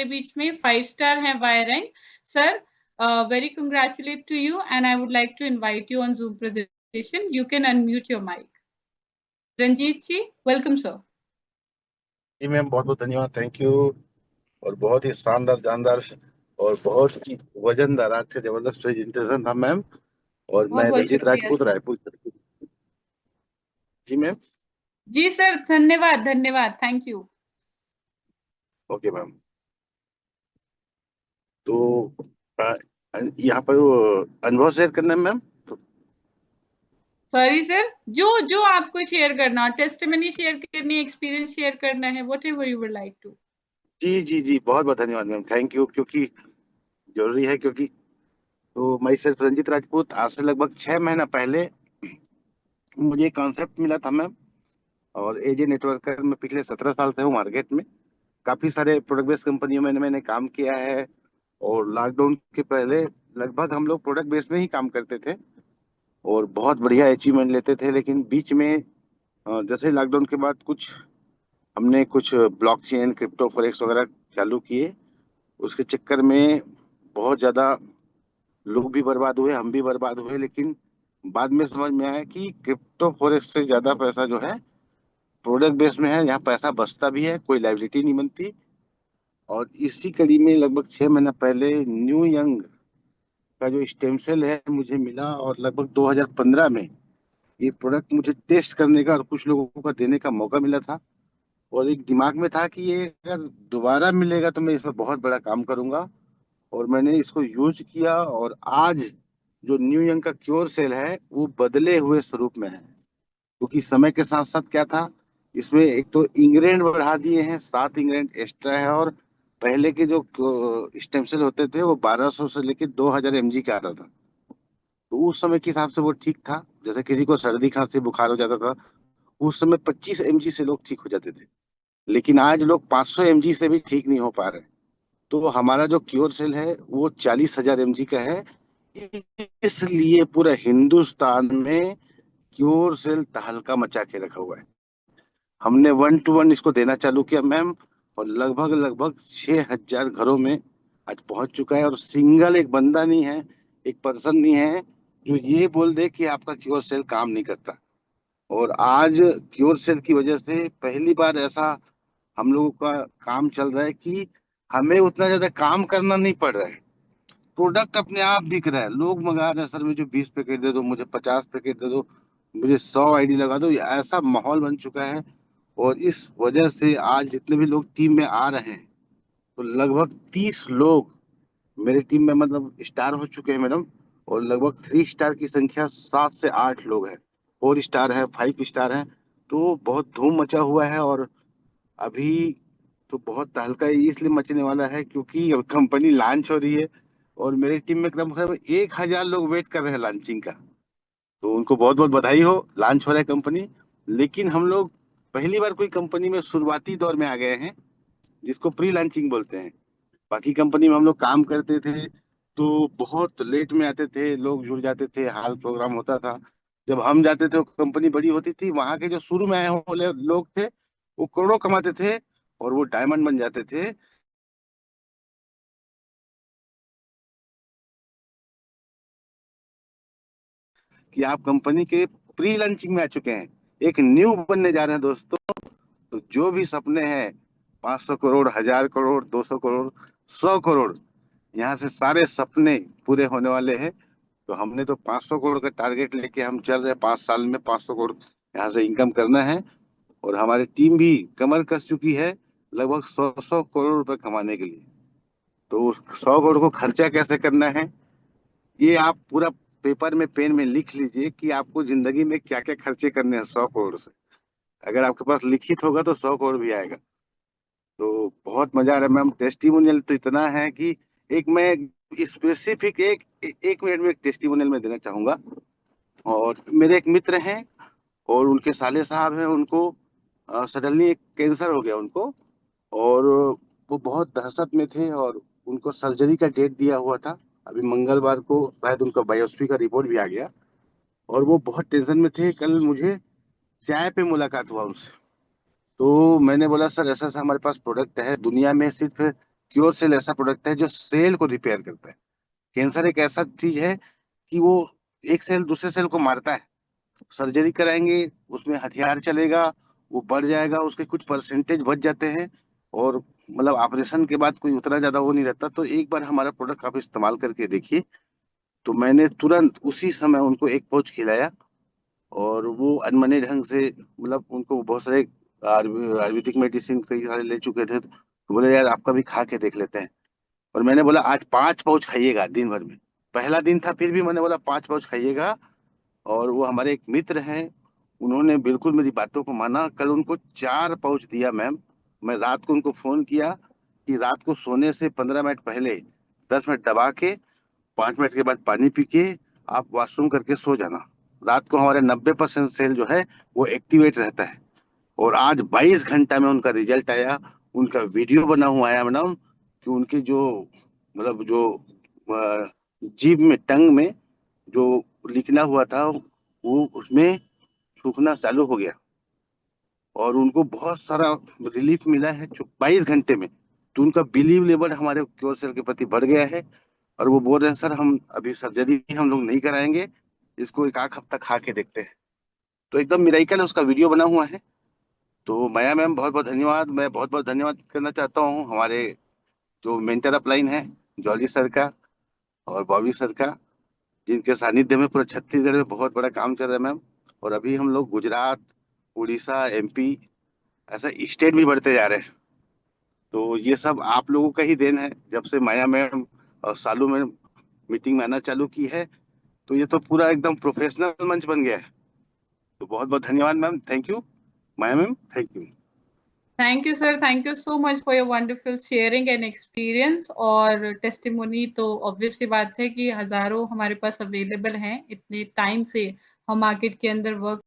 हमारे बीच में 5 स्टार हैं Y rank sir. Very congratulate to you and I would like to invite you on Zoom presentation. You can unmute your mic. Ranjit ji, welcome sir. जी ma'am, बहुत बहुत धन्यवाद, thank you. और बहुत ही शानदार जानदार और बहुत ही वजनदार आज का जबरदस्त प्रेजेंटेशन था मैम। और बहुत मैं बहुत रंजीत शुक्रिया राजपूत, सर। रायपुर से। जी मैम। जी सर, धन्यवाद धन्यवाद, थैंक यू। Okay ma'am. तो अ, यहाँ पर वो अनुभव शेयर करना है मैम। तो सॉरी सर, जो जो आपको शेयर करना, टेस्टिमनी शेयर करनी, एक्सपीरियंस शेयर करना है, whatever you would like to. जी जी जी, बहुत बहुत धन्यवाद मैम, थैंक यू। क्योंकि जरूरी है, क्योंकि तो मैं सिर्फ रंजीत राजपूत, आज से लगभग 6 महीना पहले मुझे कॉन्सेप्ट मिला था मैम। और एज ए नेटवर्कर मैं पिछले 17 साल से हूँ मार्केट में। काफी सारे प्रोडक्ट बेस्ड कंपनियों में मैंने काम किया है। और लॉकडाउन के पहले लगभग हम लोग प्रोडक्ट बेस्ड में ही काम करते थे और बहुत बढ़िया अचीवमेंट लेते थे। लेकिन बीच में जैसे लॉकडाउन के बाद हमने कुछ ब्लॉकचेन, क्रिप्टो फॉरेक्स वगैरह चालू किए। उसके चक्कर में बहुत ज्यादा लोग भी बर्बाद हुए, हम भी बर्बाद हुए। लेकिन बाद में समझ में आया कि क्रिप्टो फॉरेक्स से ज्यादा पैसा जो है प्रोडक्ट बेस में है। यहाँ पैसा बचता भी है, कोई लाइबिलिटी नहीं बनती। और इसी कड़ी में लगभग 6 महीना पहले न्यू यंग का जो स्टेम सेल है मुझे मिला। और लगभग 2015 में ये प्रोडक्ट मुझे टेस्ट करने का और कुछ लोगों का देने का मौका मिला था। और एक दिमाग में था कि ये अगर दोबारा मिलेगा तो मैं इसमें बहुत बड़ा काम करूंगा। और मैंने इसको यूज किया। और आज जो न्यू यंग का क्योर सेल है वो बदले हुए स्वरूप में है। क्योंकि समय के साथ साथ क्या था, इसमें एक तो इंग्रेडिएंट बढ़ा दिए हैं, 7 इंग्रेडिएंट एक्स्ट्रा है। और पहले के जो स्टेम सेल होते थे वो 1200 से लेकर 2000 mg का आता था। तो उस समय के हिसाब से वो ठीक था। जैसे किसी को सर्दी खांसी बुखार हो जाता था, उस समय 25 mg से लोग ठीक हो जाते थे। लेकिन आज लोग 500 mg से भी ठीक नहीं हो पा रहे। तो हमारा जो क्योर सेल है वो 40,000 mg का है। इसलिए पूरा हिंदुस्तान में क्योर सेल तहलका मचा के रखा हुआ है। हमने 1 to 1 इसको देना चालू किया मैम। और लगभग लगभग 6,000 घरों में आज पहुंच चुका है। और सिंगल एक बंदा नहीं है, एक पर्सन नहीं है जो ये बोल दे कि आपका क्योर सेल काम नहीं करता। और आज क्योर सेल की वजह से पहली बार ऐसा हम लोगों का काम चल रहा है कि हमें उतना ज्यादा काम करना नहीं पड़ रहा है। प्रोडक्ट अपने आप बिक रहा है, लोग मंगा रहे हैं, सर मुझे 20 पैकेट दे दो, मुझे 50 पैकेट दे दो, मुझे 100 आईडी लगा दो। ऐसा माहौल बन चुका है। और इस वजह से आज जितने भी लोग टीम में आ रहे हैं तो लगभग 30 लोग मेरे टीम में मतलब स्टार हो चुके हैं मैडम। और लगभग 3 स्टार की संख्या 7 से 8 लोग हैं, 4 स्टार है, 5 स्टार है। तो बहुत धूम मचा हुआ है। और अभी तो बहुत तहलका इसलिए मचने वाला है क्योंकि अब कंपनी लॉन्च हो रही है। और मेरी टीम में एकदम 1,000 लोग वेट कर रहे हैं लॉन्चिंग का। तो उनको बहुत बहुत बधाई हो, लॉन्च हो रहा है कंपनी। लेकिन हम लोग पहली बार कोई कंपनी में शुरुआती दौर में आ गए हैं, जिसको प्री लॉन्चिंग बोलते हैं। बाकी कंपनी में हम लोग काम करते थे तो बहुत लेट में आते थे, लोग जुड़ जाते थे, हाल प्रोग्राम होता था। जब हम जाते थे वो कंपनी बड़ी होती थी। वहां के जो शुरू में आए हुए लोग थे वो करोड़ों कमाते थे और वो डायमंड बन जाते थे। कि आप कंपनी के प्री लॉन्चिंग में आ चुके हैं, एक न्यू बनने जा रहे हैं दोस्तों। तो जो भी सपने हैं, 500 करोड़, 1,000 करोड़, 200 करोड़, 100 करोड़, यहाँ से सारे सपने पूरे होने वाले हैं। तो हमने तो 500 करोड़ का टारगेट लेके हम चल रहे हैं, 5 साल में 500 करोड़ यहाँ से इनकम करना है। और हमारी टीम भी कमर कस चुकी है लगभग 100 करोड़ रुपए कमाने के लिए। तो 100 करोड़ को खर्चा कैसे करना है, ये आप पूरा पेपर में पेन में लिख लीजिए कि आपको जिंदगी में क्या क्या खर्चे करने हैं 100 करोड़ से। अगर आपके पास लिखित होगा तो 100 करोड़ भी आएगा। तो बहुत मजा आ रहा है मैम। टेस्टिमोनियल तो इतना है कि एक मैं स्पेसिफिक एक मिनट में एक टेस्टिमोनियल में देना चाहूंगा। और मेरे एक मित्र हैं और उनके साले साहब हैं, उनको सडनली एक कैंसर हो गया उनको। और वो बहुत दहशत में थे और उनको सर्जरी का डेट दिया हुआ था। अभी मंगलवार को शायद उनका बायोप्सी का रिपोर्ट भी आ गया। और वो बहुत टेंशन में थे। कल मुझे चाय पे मुलाकात हुआ उनसे। तो मैंने बोला सर ऐसा ऐसा हमारे पास प्रोडक्ट है, दुनिया में सिर्फ क्योर सेल ऐसा प्रोडक्ट है जो सेल को रिपेयर करता है। कैंसर एक ऐसा चीज है कि वो एक सेल दूसरे सेल को मारता है। सर्जरी कराएंगे, उसमें हथियार चलेगा, वो बढ़ जाएगा, उसके कुछ परसेंटेज बच जाते हैं, और मतलब ऑपरेशन के बाद कोई उतना ज्यादा वो नहीं रहता। तो एक बार हमारा प्रोडक्ट आप इस्तेमाल करके देखिए। तो मैंने तुरंत उसी समय उनको एक पाउच खिलाया, और वो अनमने ढंग से, मतलब उनको बहुत सारे आयुर्वेदिक मेडिसिन कई सारे ले चुके थे, तो बोले यार आपका भी खा के देख लेते हैं। और मैंने बोला आज 5 पाउच खाइएगा दिन भर में। पहला दिन था, फिर भी मैंने बोला 5 पाउच खाइएगा। और वो हमारे एक मित्र हैं, उन्होंने बिल्कुल मेरी बातों को माना। कल उनको 4 पाउच दिया मैम। मैं रात को उनको फोन किया कि रात को सोने से 15 मिनट पहले 10 मिनट दबा के, 5 मिनट के बाद पानी पी के आप वॉशरूम करके सो जाना। रात को हमारे 90% सेल जो है वो एक्टिवेट रहता है। और आज 22 घंटा में उनका रिजल्ट आया। उनका वीडियो बना हुआ आया मैडम, कि उनकी जो मतलब जो जीभ में, टंग में जो लिखना हुआ था, वो उसमें सूखना चालू हो गया, और उनको बहुत सारा रिलीफ मिला है 22 घंटे में। तो उनका बिलीव लेवल हमारे क्योर सेल के प्रति बढ़ गया है। और वो बोल रहे हैं सर हम अभी सर्जरी हम लोग नहीं कराएंगे, इसको एक आध हफ्ता खा के देखते हैं। तो एकदम मिराइकल है, उसका वीडियो बना हुआ है। तो माया मैम बहुत बहुत धन्यवाद। मैं बहुत बहुत धन्यवाद करना चाहता हूँ हमारे जो मेंटर अपलाइन है, जॉली सर का और बॉबी सर का, जिनके सानिध्य में पूरा छत्तीसगढ़ में बहुत बड़ा काम चल रहा है मैम। और अभी हम लोग गुजरात, उड़ीसा, एमपी, ऐसा स्टेट भी बढ़ते जा रहे हैं। तो ये सब आप लोगों का ही देन है। जब से माया मैम और सालू मैम मीटिंग में आना चालू की है, तो ये तो पूरा एकदम प्रोफेशनल मंच बन गया है। तो बहुत बहुत धन्यवाद ma'am, thank you. Maya ma'am, thank you. Thank you sir, thank you so much for your wonderful sharing and experience और टेस्टिमोनी। तो ऑब्वियसली बात है कि हजारों हमारे पास अवेलेबल हैं, इतने टाइम से हम मार्केट के अंदर वर्क